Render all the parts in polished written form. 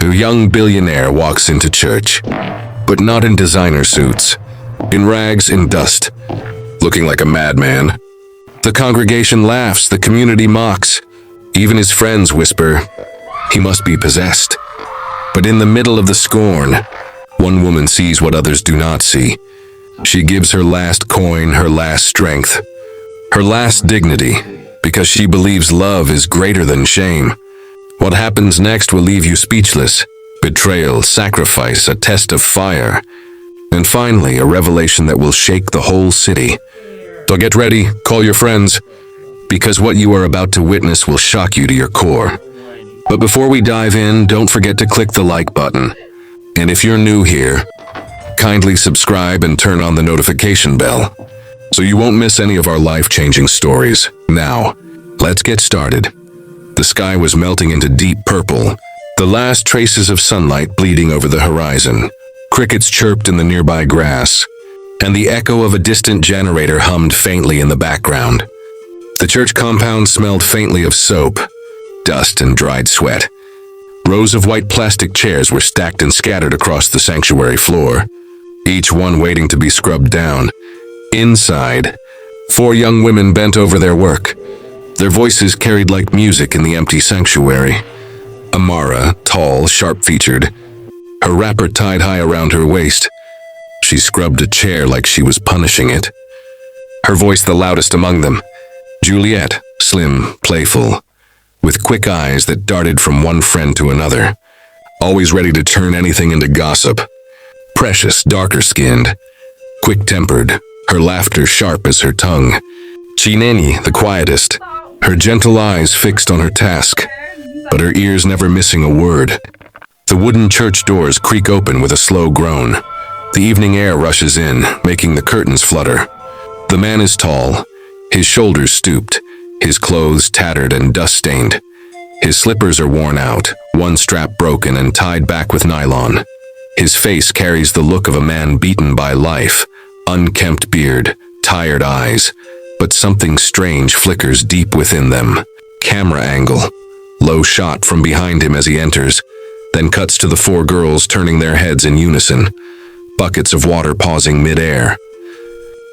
A young billionaire walks into church, but not in designer suits, in rags and dust, looking like a madman. The congregation laughs, the community mocks, even his friends whisper, he must be possessed. But in the middle of the scorn, one woman sees what others do not see. She gives her last coin, her last strength, her last dignity, because she believes love is greater than shame. What happens next will leave you speechless. Betrayal, sacrifice, a test of fire, and finally a revelation that will shake the whole city. So get ready, call your friends, because what you are about to witness will shock you to your core. But before we dive in, don't forget to click the like button. And if you're new here, kindly subscribe and turn on the notification bell, so you won't miss any of our life-changing stories. Now, let's get started. The sky was melting into deep purple, the last traces of sunlight bleeding over the horizon. Crickets chirped in the nearby grass, and the echo of a distant generator hummed faintly in the background. The church compound smelled faintly of soap, dust, and dried sweat. Rows of white plastic chairs were stacked and scattered across the sanctuary floor, each one waiting to be scrubbed down. Inside, 4 young women bent over their work, their voices carried like music in the empty sanctuary. Amara, tall, sharp-featured, her wrapper tied high around her waist. She scrubbed a chair like she was punishing it. Her voice the loudest among them. Juliet, slim, playful, with quick eyes that darted from one friend to another, always ready to turn anything into gossip. Precious, darker-skinned, quick-tempered, her laughter sharp as her tongue. Chinenyi, the quietest, her gentle eyes fixed on her task, but her ears never missing a word. The wooden church doors creak open with a slow groan. The evening air rushes in, making the curtains flutter. The man is tall, his shoulders stooped, his clothes tattered and dust-stained. His slippers are worn out, one strap broken and tied back with nylon. His face carries the look of a man beaten by life, unkempt beard, tired eyes, but something strange flickers deep within them. Camera angle, low shot from behind him as he enters, then cuts to the 4 girls turning their heads in unison, buckets of water pausing mid-air.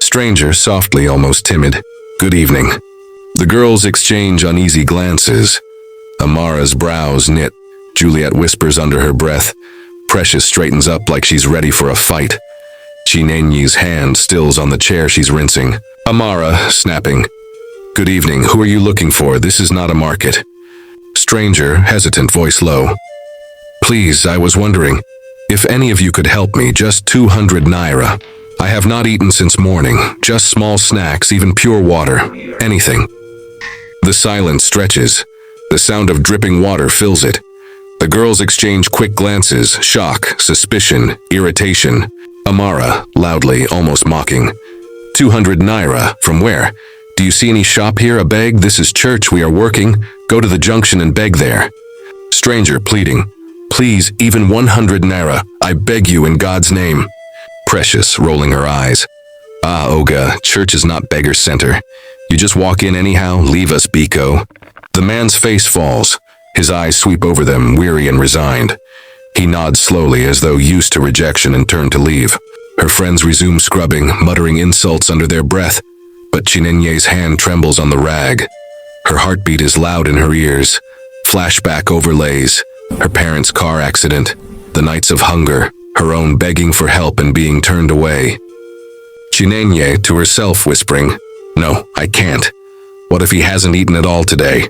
Stranger, softly, almost timid, "Good evening." The girls exchange uneasy glances. Amara's brows knit. Juliet whispers under her breath. Precious straightens up like she's ready for a fight. Chinenyi's hand stills on the chair she's rinsing. Amara, snapping, "Good evening, who are you looking for? This is not a market." Stranger, hesitant, voice low. "Please, I was wondering if any of you could help me, just 200 naira. I have not eaten since morning, just small snacks, even pure water, anything." The silence stretches. The sound of dripping water fills it. The girls exchange quick glances, shock, suspicion, irritation. Amara, loudly, almost mocking, 200 naira, from where? Do you see any shop here, a beg? This is church, we are working. Go to the junction and beg there. Stranger, pleading, "Please, even 100 naira, I beg you in God's name." Precious, rolling her eyes. "Ah, Oga, church is not beggar center. You just walk in anyhow, leave us, Biko." The man's face falls. His eyes sweep over them, weary and resigned. He nods slowly as though used to rejection and turn to leave. Her friends resume scrubbing, muttering insults under their breath, but Chinenye's hand trembles on the rag. Her heartbeat is loud in her ears. Flashback overlays, her parents' car accident, the nights of hunger, her own begging for help and being turned away. Chinenye to herself whispering, "No, I can't. What if he hasn't eaten at all today?"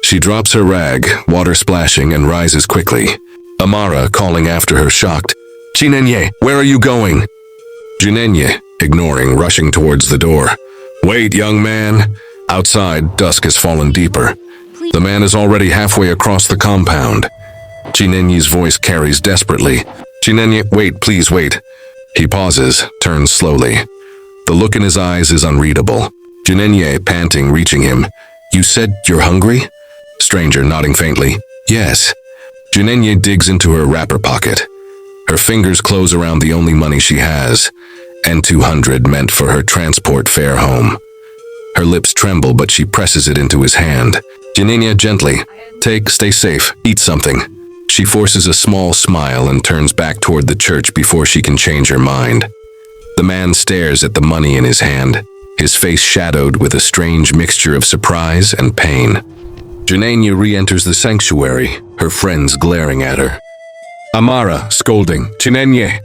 She drops her rag, water splashing, and rises quickly. Amara calling after her, shocked, "Chinenye, where are you going?" Chinenye, ignoring, rushing towards the door. "Wait, young man." Outside, dusk has fallen deeper. The man is already halfway across the compound. Chinenye's voice carries desperately. "Chinenye, wait, please wait." He pauses, turns slowly. The look in his eyes is unreadable. Chinenye, panting, reaching him. "You said you're hungry?" Stranger, nodding faintly. "Yes." Chinenye digs into her wrapper pocket. Her fingers close around the only money she has, and 200 meant for her transport fare home. Her lips tremble, but she presses it into his hand. "Chinenye, gently. Take, stay safe, eat something." She forces a small smile and turns back toward the church before she can change her mind. The man stares at the money in his hand, his face shadowed with a strange mixture of surprise and pain. Janania re-enters the sanctuary, her friends glaring at her. Amara, scolding, Chinenye,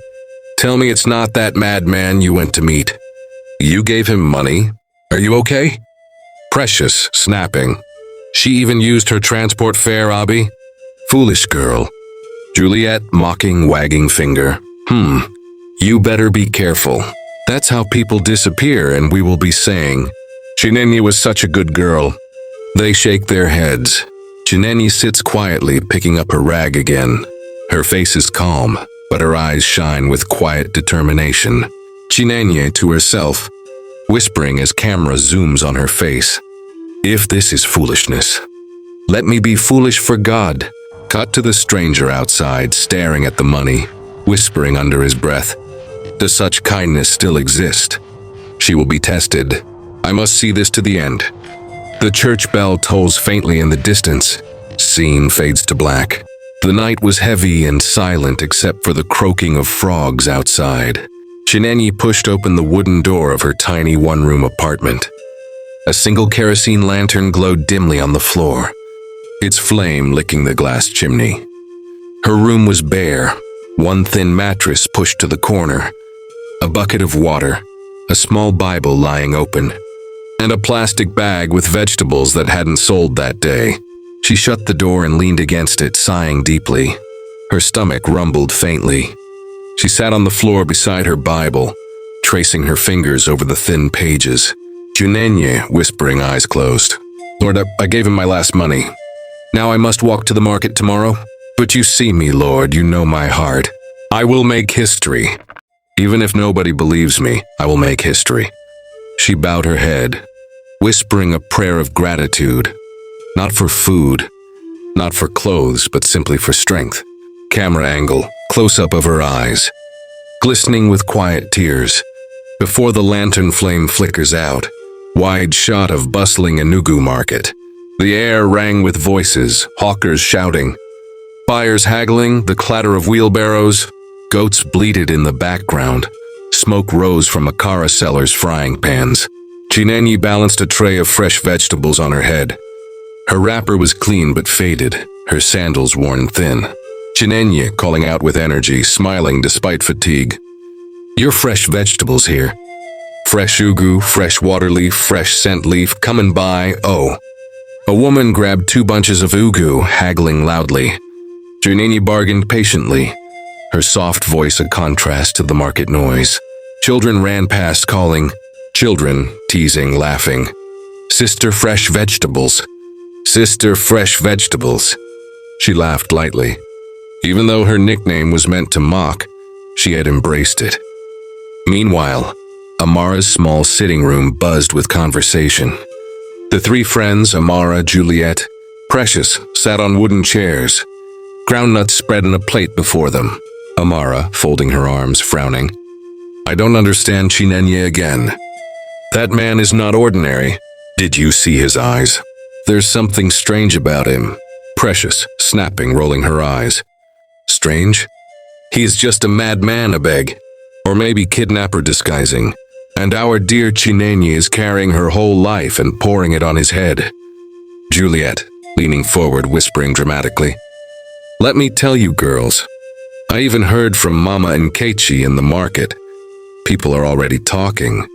tell me it's not that madman you went to meet. You gave him money? Are you okay? Precious, snapping. She even used her transport fare, Abi? Foolish girl. Juliet, mocking, wagging finger. You better be careful. That's how people disappear, and we will be saying, Chinenye was such a good girl. They shake their heads. Chinenye sits quietly, picking up her rag again. Her face is calm, but her eyes shine with quiet determination. Chinenye to herself, whispering as camera zooms on her face. If this is foolishness, let me be foolish for God. Cut to the stranger outside, staring at the money, whispering under his breath. Does such kindness still exist? She will be tested. I must see this to the end. The church bell tolls faintly in the distance. Scene fades to black. The night was heavy and silent except for the croaking of frogs outside. Chinenye pushed open the wooden door of her tiny one-room apartment. A single kerosene lantern glowed dimly on the floor, its flame licking the glass chimney. Her room was bare, one thin mattress pushed to the corner, a bucket of water, a small Bible lying open, and a plastic bag with vegetables that hadn't sold that day. She shut the door and leaned against it, sighing deeply. Her stomach rumbled faintly. She sat on the floor beside her Bible, tracing her fingers over the thin pages. Chinenye, whispering, eyes closed. Lord, I gave him my last money. Now I must walk to the market tomorrow. But you see me, Lord, you know my heart. I will make history. Even if nobody believes me, I will make history. She bowed her head, whispering a prayer of gratitude. Not for food, not for clothes, but simply for strength. Camera angle, close-up of her eyes, glistening with quiet tears. Before the lantern flame flickers out, wide shot of bustling Enugu market. The air rang with voices, hawkers shouting, buyers haggling, the clatter of wheelbarrows. Goats bleated in the background. Smoke rose from Akara sellers' frying pans. Chinenye balanced a tray of fresh vegetables on her head. Her wrapper was clean but faded, her sandals worn thin. Chinenye calling out with energy, smiling despite fatigue. Your fresh vegetables here. Fresh ugu, fresh water leaf, fresh scent leaf, come and buy, oh. A woman grabbed 2 bunches of ugu, haggling loudly. Chinenye bargained patiently, her soft voice a contrast to the market noise. Children ran past calling, children teasing, laughing. Sister fresh vegetables. Sister fresh vegetables. She laughed lightly. Even though her nickname was meant to mock, she had embraced it. Meanwhile, Amara's small sitting room buzzed with conversation. The 3 friends, Amara, Juliet, Precious, sat on wooden chairs, groundnuts spread on a plate before them. Amara, folding her arms, frowning. I don't understand Chinenye again. That man is not ordinary. Did you see his eyes? There's something strange about him. Precious, snapping, rolling her eyes. Strange? He's just a madman, I beg. Or maybe kidnapper disguising. And our dear Chinenye is carrying her whole life and pouring it on his head. Juliet, leaning forward, whispering dramatically. Let me tell you, girls. I even heard from Mama and Keiichi in the market. People are already talking.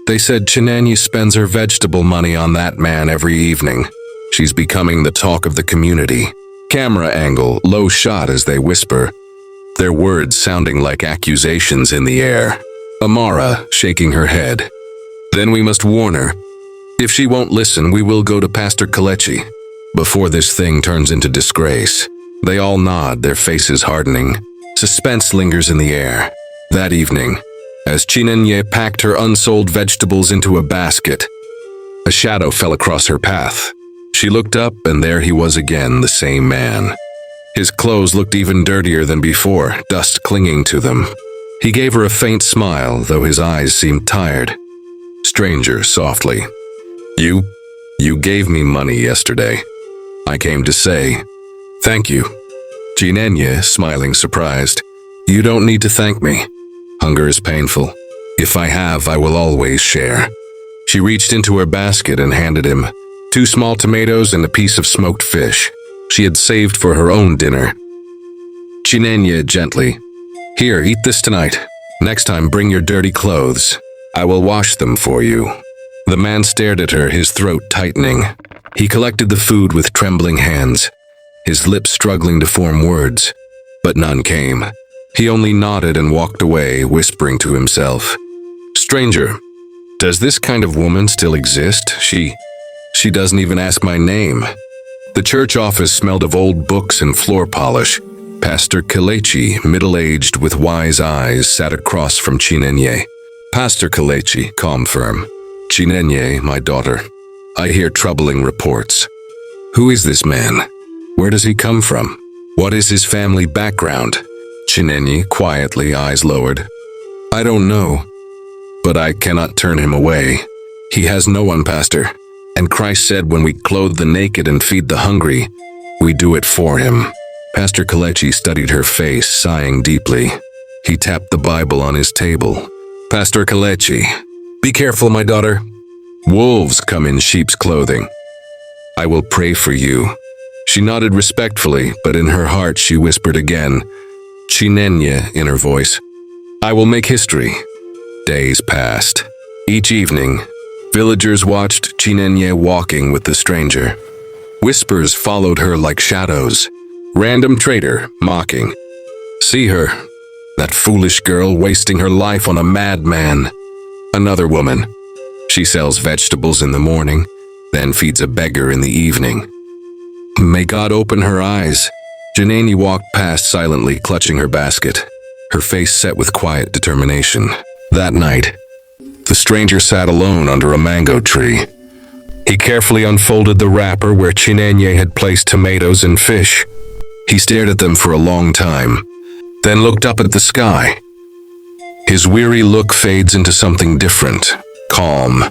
They said Chinenye spends her vegetable money on that man every evening. She's becoming the talk of the community. Camera angle, low shot as they whisper, their words sounding like accusations in the air. Amara, shaking her head. Then we must warn her. If she won't listen, we will go to Pastor Kalechi before this thing turns into disgrace. They all nod, their faces hardening. Suspense lingers in the air. That evening, as Chinenye packed her unsold vegetables into a basket, a shadow fell across her path. She looked up, and there he was again, the same man. His clothes looked even dirtier than before, dust clinging to them. He gave her a faint smile, though his eyes seemed tired. Stranger, softly. You gave me money yesterday. I came to say, thank you. Chinenya, smiling surprised. You don't need to thank me. Hunger is painful. If I have, I will always share. She reached into her basket and handed him 2 small tomatoes and a piece of smoked fish she had saved for her own dinner. Chinenya gently, Here, eat this tonight. Next time, bring your dirty clothes. I will wash them for you. The man stared at her, his throat tightening. He collected the food with trembling hands, his lips struggling to form words, but none came. He only nodded and walked away, whispering to himself. Stranger, does this kind of woman still exist? She doesn't even ask my name. The church office smelled of old books and floor polish. Pastor Kelechi, middle-aged with wise eyes, sat across from Chinenye. Pastor Kelechi, calm firm. Chinenye, my daughter. I hear troubling reports. Who is this man? Where does he come from? What is his family background? Chinenye, quietly, eyes lowered. I don't know, but I cannot turn him away. He has no one, Pastor. And Christ said when we clothe the naked and feed the hungry, we do it for him. Pastor Kelechi studied her face, sighing deeply. He tapped the Bible on his table. Pastor Kelechi, be careful, my daughter. Wolves come in sheep's clothing. I will pray for you. She nodded respectfully, but in her heart she whispered again, Chinenya, in her voice. I will make history. Days passed. Each evening, villagers watched Chinenya walking with the stranger. Whispers followed her like shadows. Random trader, mocking. See her, that foolish girl wasting her life on a madman. Another woman. She sells vegetables in the morning, then feeds a beggar in the evening. May God open her eyes. Janani walked past silently, clutching her basket, her face set with quiet determination. That night, the stranger sat alone under a mango tree. He carefully unfolded the wrapper where Chinenye had placed tomatoes and fish. He stared at them for a long time, then looked up at the sky. His weary look fades into something different, calm,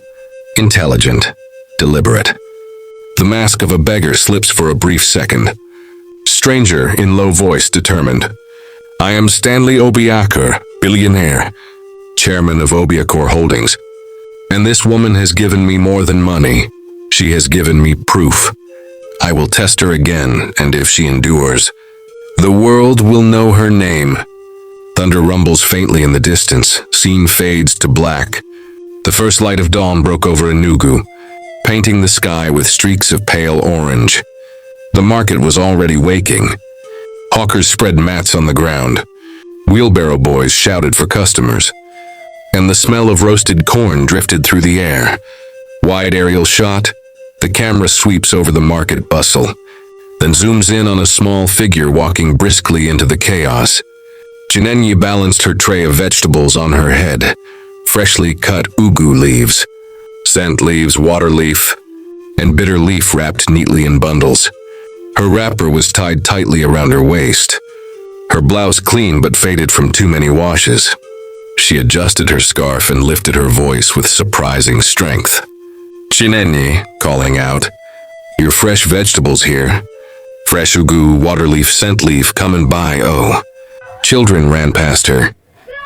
intelligent, deliberate. The mask of a beggar slips for a brief second. Stranger, in low voice, determined. I am Stanley Obiakur, billionaire, chairman of Obiakur Holdings. And this woman has given me more than money. She has given me proof. I will test her again, and if she endures, the world will know her name. Thunder rumbles faintly in the distance, scene fades to black. The first light of dawn broke over Enugu, painting the sky with streaks of pale orange. The market was already waking. Hawkers spread mats on the ground. Wheelbarrow boys shouted for customers. And the smell of roasted corn drifted through the air. Wide aerial shot, the camera sweeps over the market bustle, then zooms in on a small figure walking briskly into the chaos. Chinenye balanced her tray of vegetables on her head, freshly cut ugu leaves, scent leaves, water leaf, and bitter leaf wrapped neatly in bundles. Her wrapper was tied tightly around her waist, her blouse clean but faded from too many washes. She adjusted her scarf and lifted her voice with surprising strength. Chinenye, calling out, your fresh vegetables here. Fresh ugu, water leaf, scent leaf, come and buy, oh. Children ran past her.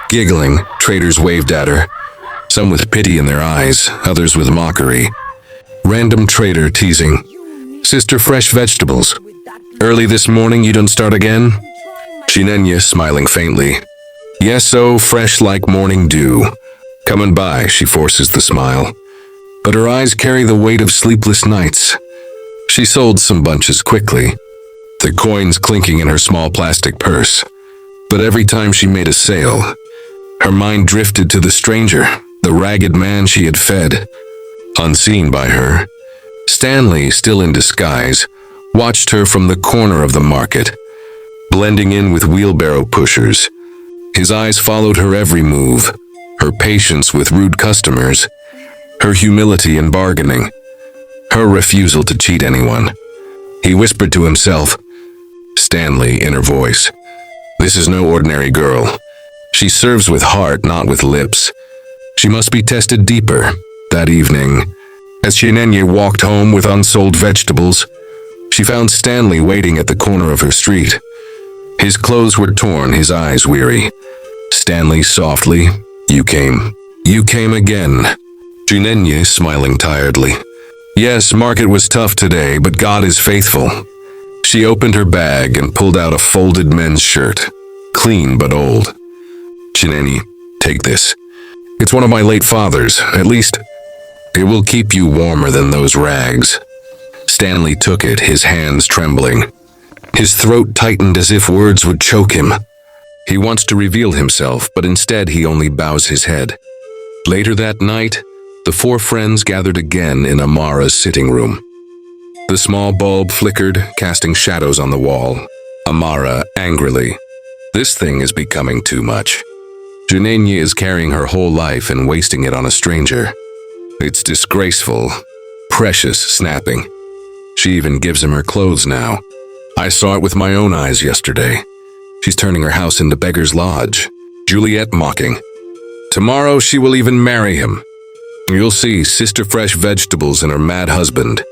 Giggling, traders waved at her, some with pity in their eyes, others with mockery. Random trader teasing, Sister, fresh vegetables. Early this morning you don't start again? Chinenye smiling faintly. Yes, oh, fresh like morning dew. Come and buy, she forces the smile. But her eyes carry the weight of sleepless nights. She sold some bunches quickly, the coins clinking in her small plastic purse. But every time she made a sale, her mind drifted to the stranger, the ragged man she had fed. Unseen by her, Stanley, still in disguise, watched her from the corner of the market, blending in with wheelbarrow pushers. His eyes followed her every move, her patience with rude customers, her humility in bargaining, her refusal to cheat anyone. He whispered to himself, Stanley, in her voice, this is no ordinary girl. She serves with heart, not with lips. She must be tested deeper. That evening, as Chinenye walked home with unsold vegetables, she found Stanley waiting at the corner of her street. His clothes were torn, his eyes weary. Stanley softly, "You came. You came again." Chinenye smiling tiredly. "Yes, market was tough today, but God is faithful." She opened her bag and pulled out a folded men's shirt, clean but old. "Chinenye, take this. It's one of my late father's. At least, it will keep you warmer than those rags." Stanley took it, his hands trembling. His throat tightened as if words would choke him. He wants to reveal himself, but instead he only bows his head. Later that night, the four friends gathered again in Amara's sitting room. The small bulb flickered, casting shadows on the wall. Amara angrily, "This thing is becoming too much. Chinenye is carrying her whole life and wasting it on a stranger. It's disgraceful." Precious snapping, "She even gives him her clothes now. I saw it with my own eyes yesterday. She's turning her house into beggar's lodge." Juliet mocking, "Tomorrow she will even marry him. You'll see, Sister Fresh Vegetables and her mad husband."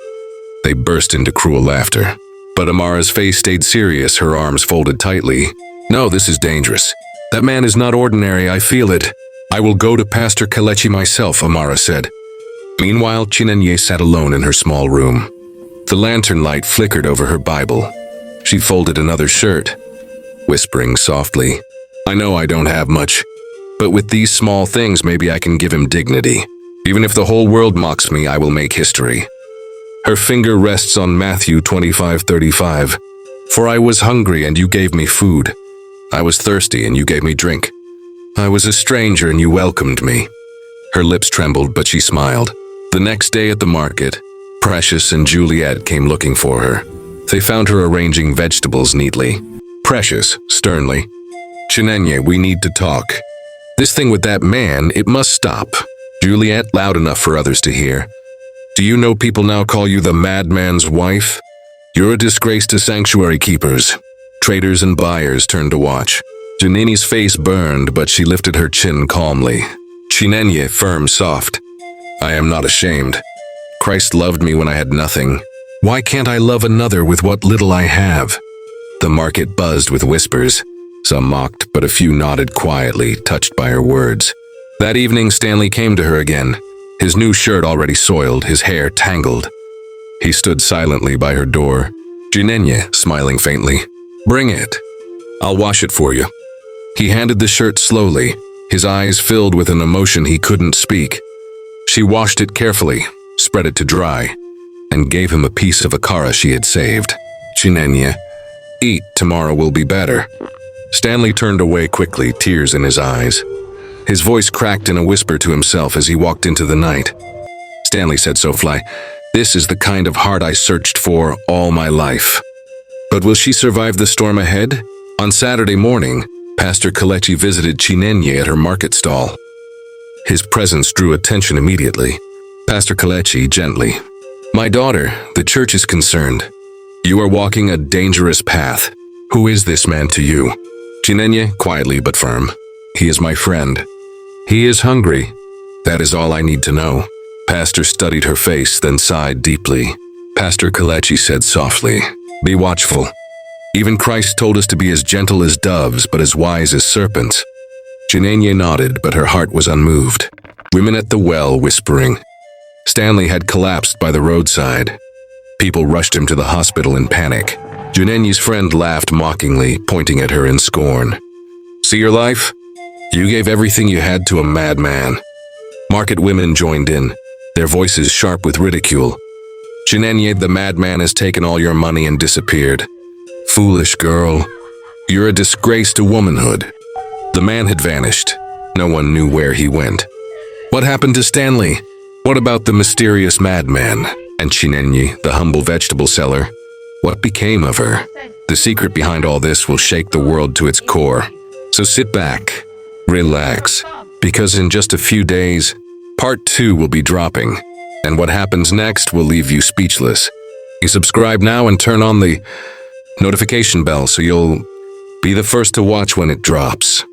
They burst into cruel laughter. But Amara's face stayed serious, her arms folded tightly. "No, this is dangerous. That man is not ordinary, I feel it. I will go to Pastor Kelechi myself," Amara said. Meanwhile, Chinenye sat alone in her small room. The lantern light flickered over her Bible. She folded another shirt, whispering softly, "I know I don't have much, but with these small things maybe I can give him dignity. Even if the whole world mocks me, I will make history." Her finger rests on Matthew 25:35. "For I was hungry and you gave me food. I was thirsty and you gave me drink. I was a stranger and you welcomed me." Her lips trembled, but she smiled. The next day at the market, Precious and Juliet came looking for her. They found her arranging vegetables neatly. Precious, sternly, "Chinenye, we need to talk. This thing with that man, it must stop." Juliet, loud enough for others to hear, "Do you know people now call you the madman's wife? You're a disgrace to sanctuary keepers." Traders and buyers turned to watch. Janini's face burned, but she lifted her chin calmly. Chinenye, firm, soft, "I am not ashamed. Christ loved me when I had nothing. Why can't I love another with what little I have?" The market buzzed with whispers. Some mocked, but a few nodded quietly, touched by her words. That evening, Stanley came to her again, his new shirt already soiled, his hair tangled. He stood silently by her door. Chinenye, smiling faintly, "Bring it. I'll wash it for you." He handed the shirt slowly, his eyes filled with an emotion he couldn't speak. She washed it carefully, spread it to dry, and gave him a piece of akara she had saved. "Chinenye, eat, tomorrow will be better." Stanley turned away quickly, tears in his eyes. His voice cracked in a whisper to himself as he walked into the night. Stanley said softly, "This is the kind of heart I searched for all my life." But will she survive the storm ahead? On Saturday morning, Pastor Kelechi visited Chinenye at her market stall. His presence drew attention immediately. Pastor Kelechi gently, "My daughter, the church is concerned. You are walking a dangerous path. Who is this man to you?" Chinenye, quietly but firm, "He is my friend. He is hungry. That is all I need to know." Pastor studied her face, then sighed deeply. Pastor Kelechi said softly, "Be watchful. Even Christ told us to be as gentle as doves, but as wise as serpents." Chinenye nodded, but her heart was unmoved. Women at the well whispering. Stanley had collapsed by the roadside. People rushed him to the hospital in panic. Chinenye's friend laughed mockingly, pointing at her in scorn. "See your life? You gave everything you had to a madman." Market women joined in, their voices sharp with ridicule. "Chinenye, the madman has taken all your money and disappeared. Foolish girl. You're a disgrace to womanhood." The man had vanished. No one knew where he went. What happened to Stanley? What about the mysterious madman? And Chinenye, the humble vegetable seller? What became of her? The secret behind all this will shake the world to its core. So sit back, relax, because in just a few days, part 2 will be dropping, and what happens next will leave you speechless. You subscribe now and turn on the notification bell so you'll be the first to watch when it drops.